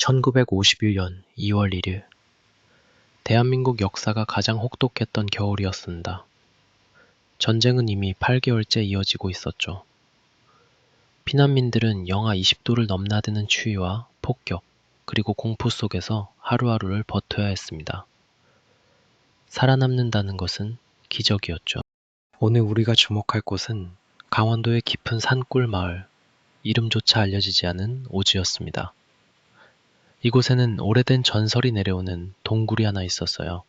1951년 2월 1일, 대한민국 역사가 가장 혹독했던 겨울이었습니다. 전쟁은 이미 8개월째 이어지고 있었죠. 피난민들은 영하 20도를 넘나드는 추위와 폭격, 그리고 공포 속에서 하루하루를 버텨야 했습니다. 살아남는다는 것은 기적이었죠. 오늘 우리가 주목할 곳은 강원도의 깊은 산골 마을, 이름조차 알려지지 않은 오지였습니다. 이곳에는 오래된 전설이 내려오는 동굴이 하나 있었어요.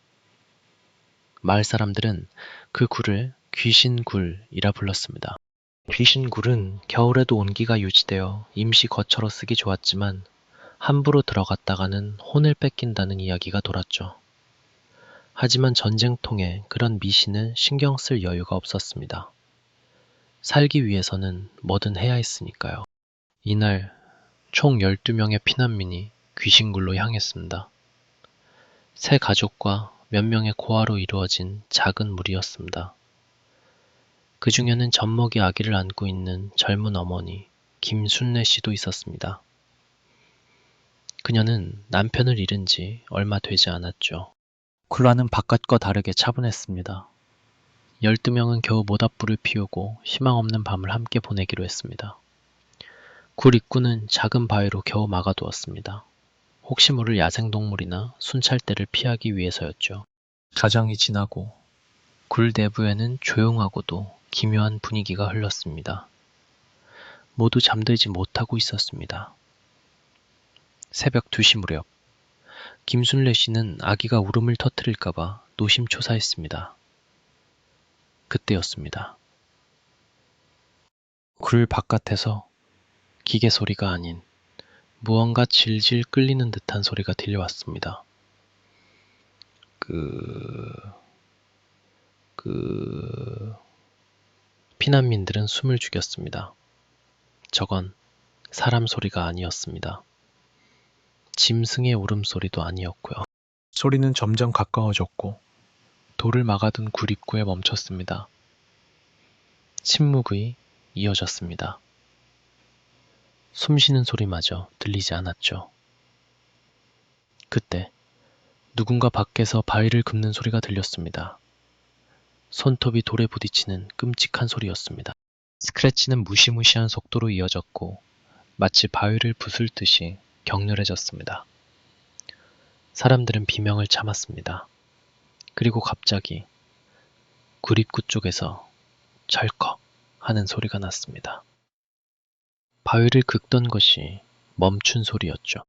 마을 사람들은 그 굴을 귀신굴이라 불렀습니다. 귀신굴은 겨울에도 온기가 유지되어 임시 거처로 쓰기 좋았지만 함부로 들어갔다가는 혼을 뺏긴다는 이야기가 돌았죠. 하지만 전쟁통에 그런 미신을 신경 쓸 여유가 없었습니다. 살기 위해서는 뭐든 해야 했으니까요. 이날 총 12명의 피난민이 귀신굴로 향했습니다. 세 가족과 몇 명의 고아로 이루어진 작은 무리였습니다. 그 중에는 젖먹이 아기를 안고 있는 젊은 어머니 김순례 씨도 있었습니다. 그녀는 남편을 잃은 지 얼마 되지 않았죠. 굴라는 바깥과 다르게 차분했습니다. 12명은 겨우 모닥불을 피우고 희망 없는 밤을 함께 보내기로 했습니다. 굴 입구는 작은 바위로 겨우 막아두었습니다. 혹시 모를 야생동물이나 순찰대를 피하기 위해서였죠. 자정이 지나고 굴 내부에는 조용하고도 기묘한 분위기가 흘렀습니다. 모두 잠들지 못하고 있었습니다. 새벽 2시 무렵, 김순례 씨는 아기가 울음을 터뜨릴까봐 노심초사했습니다. 그때였습니다. 굴 바깥에서 기계 소리가 아닌 무언가 질질 끌리는 듯한 소리가 들려왔습니다. 피난민들은 숨을 죽였습니다. 저건 사람 소리가 아니었습니다. 짐승의 울음소리도 아니었고요. 소리는 점점 가까워졌고 돌을 막아둔 굴 입구에 멈췄습니다. 침묵이 이어졌습니다. 숨쉬는 소리마저 들리지 않았죠. 그때 누군가 밖에서 바위를 긁는 소리가 들렸습니다. 손톱이 돌에 부딪히는 끔찍한 소리였습니다. 스크래치는 무시무시한 속도로 이어졌고 마치 바위를 부술듯이 격렬해졌습니다. 사람들은 비명을 참았습니다. 그리고 갑자기 굴 입구 쪽에서 철컥 하는 소리가 났습니다. 바위를 긁던 것이 멈춘 소리였죠.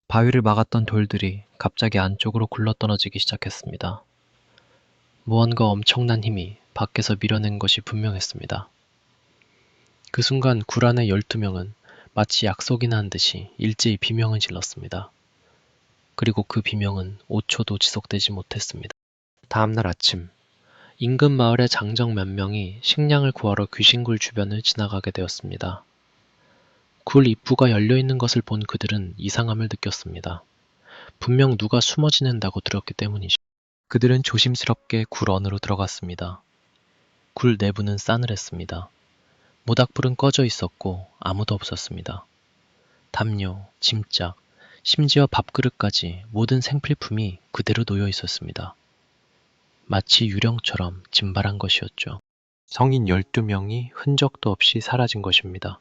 바위를 막았던 돌들이 갑자기 안쪽으로 굴러떨어지기 시작했습니다. 무언가 엄청난 힘이 밖에서 밀어낸 것이 분명했습니다. 그 순간 굴 안의 12명은 마치 약속이나 한 듯이 일제히 비명을 질렀습니다. 그리고 그 비명은 5초도 지속되지 못했습니다. 다음날 아침, 인근 마을의 장정 몇 명이 식량을 구하러 귀신굴 주변을 지나가게 되었습니다. 굴 입구가 열려있는 것을 본 그들은 이상함을 느꼈습니다. 분명 누가 숨어 지낸다고 들었기 때문이죠. 그들은 조심스럽게 굴 안으로 들어갔습니다. 굴 내부는 싸늘했습니다. 모닥불은 꺼져 있었고 아무도 없었습니다. 담요, 짐짝, 심지어 밥그릇까지 모든 생필품이 그대로 놓여 있었습니다. 마치 유령처럼 진발한 것이었죠. 성인 12명이 흔적도 없이 사라진 것입니다.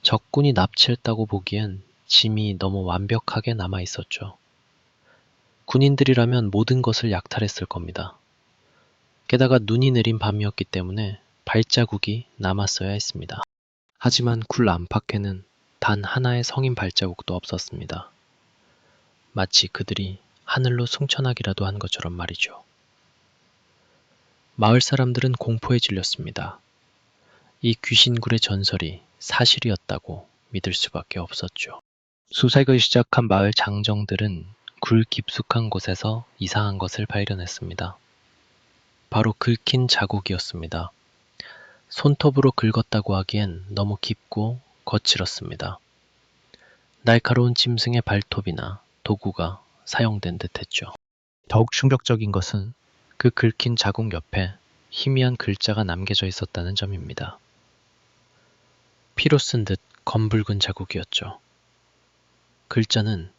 적군이 납치했다고 보기엔 짐이 너무 완벽하게 남아 있었죠. 군인들이라면 모든 것을 약탈했을 겁니다. 게다가 눈이 내린 밤이었기 때문에 발자국이 남았어야 했습니다. 하지만 굴 안팎에는 단 하나의 성인 발자국도 없었습니다. 마치 그들이 하늘로 승천하기라도 한 것처럼 말이죠. 마을 사람들은 공포에 질렸습니다. 이 귀신굴의 전설이 사실이었다고 믿을 수밖에 없었죠. 수색을 시작한 마을 장정들은 굴 깊숙한 곳에서 이상한 것을 발견했습니다. 바로 긁힌 자국이었습니다. 손톱으로 긁었다고 하기엔 너무 깊고 거칠었습니다. 날카로운 짐승의 발톱이나 도구가 사용된 듯했죠. 더욱 충격적인 것은 그 긁힌 자국 옆에 희미한 글자가 남겨져 있었다는 점입니다. 피로 쓴 듯 검붉은 자국이었죠. 글자는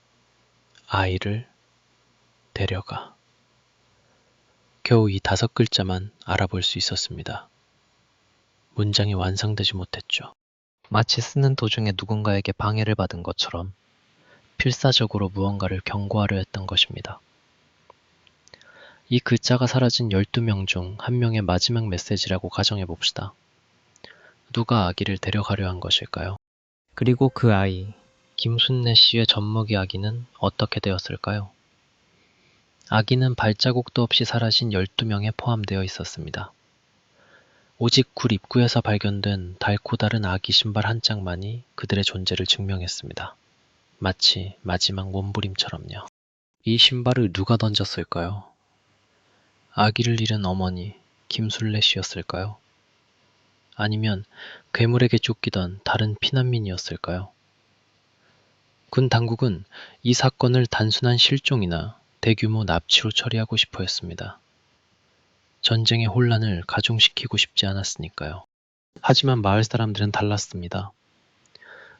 아이를 데려가. 겨우 이 5글자만 알아볼 수 있었습니다. 문장이 완성되지 못했죠. 마치 쓰는 도중에 누군가에게 방해를 받은 것처럼 필사적으로 무언가를 경고하려 했던 것입니다. 이 글자가 사라진 12명 중 1명의 마지막 메시지라고 가정해 봅시다. 누가 아기를 데려가려 한 것일까요? 그리고 그 아이, 김순례 씨의 젖먹이 아기는 어떻게 되었을까요? 아기는 발자국도 없이 사라진 12명에 포함되어 있었습니다. 오직 굴 입구에서 발견된 달고 다른 아기 신발 한 짝만이 그들의 존재를 증명했습니다. 마치 마지막 몸부림처럼요. 이 신발을 누가 던졌을까요? 아기를 잃은 어머니 김순례 씨였을까요? 아니면 괴물에게 쫓기던 다른 피난민이었을까요? 군 당국은 이 사건을 단순한 실종이나 대규모 납치로 처리하고 싶어 했습니다. 전쟁의 혼란을 가중시키고 싶지 않았으니까요. 하지만 마을 사람들은 달랐습니다.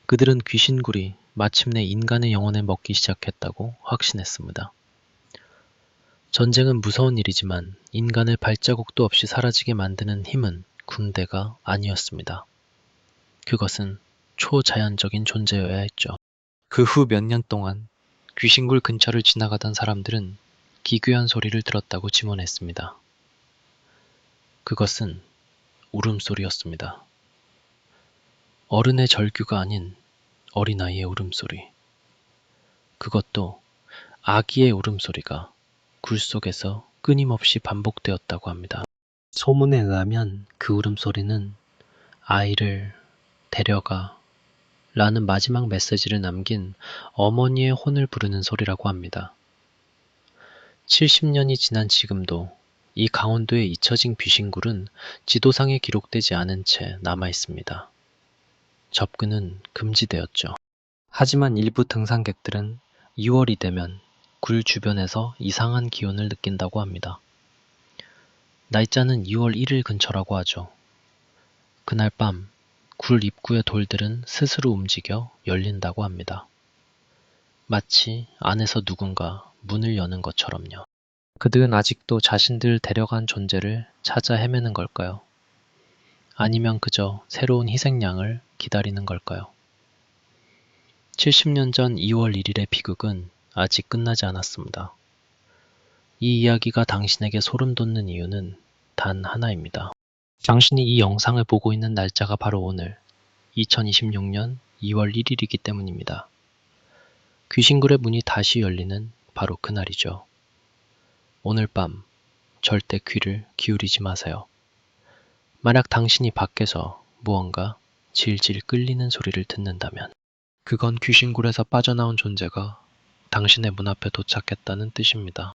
그들은 귀신굴이 마침내 인간의 영혼을 먹기 시작했다고 확신했습니다. 전쟁은 무서운 일이지만 인간을 발자국도 없이 사라지게 만드는 힘은 군대가 아니었습니다. 그것은 초자연적인 존재여야 했죠. 그 후 몇 년 동안 귀신굴 근처를 지나가던 사람들은 기괴한 소리를 들었다고 증언했습니다. 그것은 울음소리였습니다. 어른의 절규가 아닌 어린아이의 울음소리. 그것도 아기의 울음소리가 굴 속에서 끊임없이 반복되었다고 합니다. 소문에 의하면 그 울음소리는 아이를 데려가 라는 마지막 메시지를 남긴 어머니의 혼을 부르는 소리라고 합니다. 70년이 지난 지금도 이 강원도의 잊혀진 귀신굴은 지도상에 기록되지 않은 채 남아 있습니다. 접근은 금지되었죠. 하지만 일부 등산객들은 2월이 되면 굴 주변에서 이상한 기운을 느낀다고 합니다. 날짜는 2월 1일 근처라고 하죠. 그날 밤 굴 입구의 돌들은 스스로 움직여 열린다고 합니다. 마치 안에서 누군가 문을 여는 것처럼요. 그들은 아직도 자신들을 데려간 존재를 찾아 헤매는 걸까요? 아니면 그저 새로운 희생양을 기다리는 걸까요? 70년 전 2월 1일의 비극은 아직 끝나지 않았습니다. 이 이야기가 당신에게 소름 돋는 이유는 단 하나입니다. 당신이 이 영상을 보고 있는 날짜가 바로 오늘 2026년 2월 1일이기 때문입니다. 귀신굴의 문이 다시 열리는 바로 그날이죠. 오늘 밤 절대 귀를 기울이지 마세요. 만약 당신이 밖에서 무언가 질질 끌리는 소리를 듣는다면 그건 귀신굴에서 빠져나온 존재가 당신의 문 앞에 도착했다는 뜻입니다.